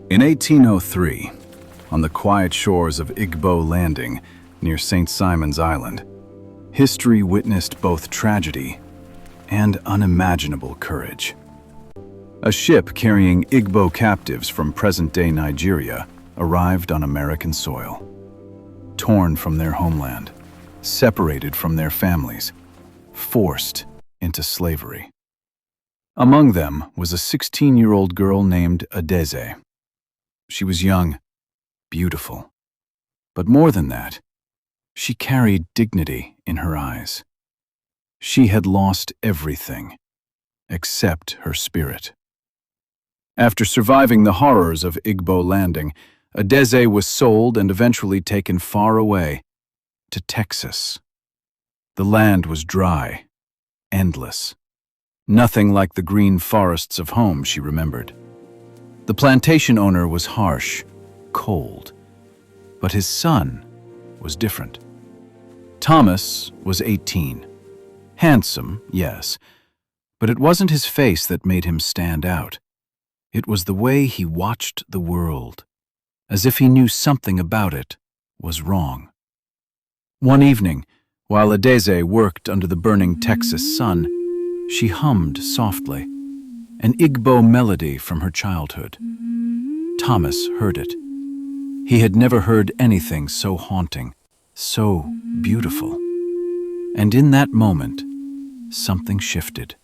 In 1803, on the quiet shores of Igbo Landing near St. Simon's Island, history witnessed both tragedy and unimaginable courage. A ship carrying Igbo captives from present-day Nigeria arrived on American soil. Torn from their homeland, separated from their families, forced into slavery. Among them was a 16-year-old girl named Adaeze. She was young, beautiful, but more than that, she carried dignity in her eyes. She had lost everything except her spirit. After surviving the horrors of Igbo Landing, Adaeze was sold and eventually taken far away to Texas. The land was dry, endless. Nothing like the green forests of home, she remembered. The plantation owner was harsh, cold, but his son was different. Thomas was 18. Handsome, yes, but it wasn't his face that made him stand out. It was the way he watched the world, as if he knew something about it was wrong. One evening, while Adaeze worked under the burning Texas sun, she hummed softly, an Igbo melody from her childhood. Thomas heard it. He had never heard anything so haunting, so beautiful. And in that moment, something shifted.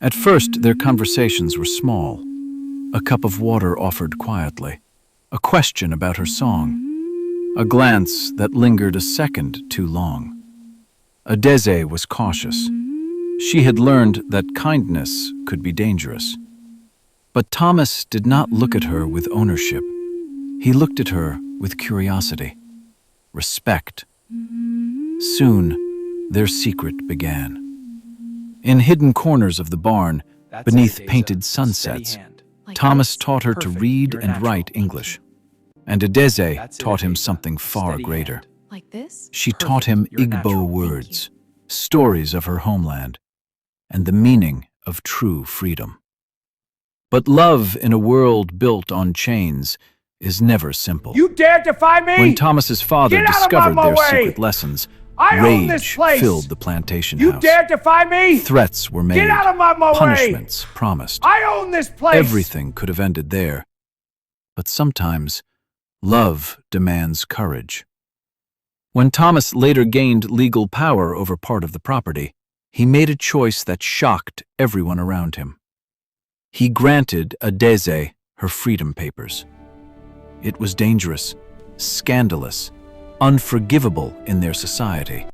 At first, their conversations were small. A cup of water offered quietly, a question about her song, a glance that lingered a second too long. Adaeze was cautious. She had learned that kindness could be dangerous. But Thomas did not look at her with ownership. He looked at her with curiosity, respect. Soon, their secret began. In hidden corners of the barn, beneath painted sunsets, Thomas taught her to read and write English. And Adaeze taught him something far greater. She taught him Igbo words, stories of her homeland, and the meaning of true freedom. But love in a world built on chains is never simple. You dare defy me? When Thomas's father Get out of discovered my their way! secret lessons, I own this rage place! filled the plantation You house. dare defy me? Threats were made, Get out of my way! punishments promised. I own this place! Everything could have ended there. But sometimes, love demands courage. When Thomas later gained legal power over part of the property, he made a choice that shocked everyone around him. He granted Adaeze her freedom papers. It was dangerous, scandalous, unforgivable in their society,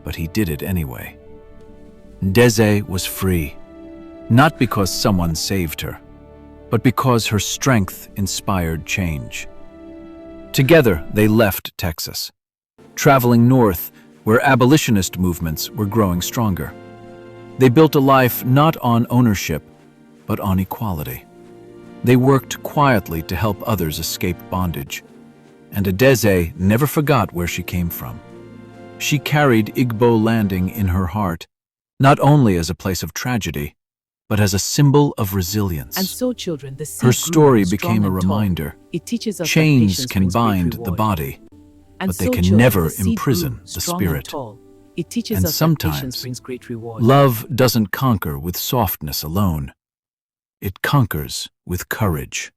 but he did it anyway. Adaeze was free, not because someone saved her, but because her strength inspired change. Together, they left Texas, traveling north where abolitionist movements were growing stronger. They built a life not on ownership, but on equality. They worked quietly to help others escape bondage, and Adaeze never forgot where she came from. She carried Igbo Landing in her heart, not only as a place of tragedy, but as a symbol of resilience. And so, children, the seed Her grew story strong became a and tall. reminder. It teaches us that Chains patience can brings great bind the reward. body, And but they so, can children, never the seed imprison grew the strong spirit. and tall. It teaches And us that patience sometimes, brings great reward. love doesn't conquer with softness alone. It conquers with courage.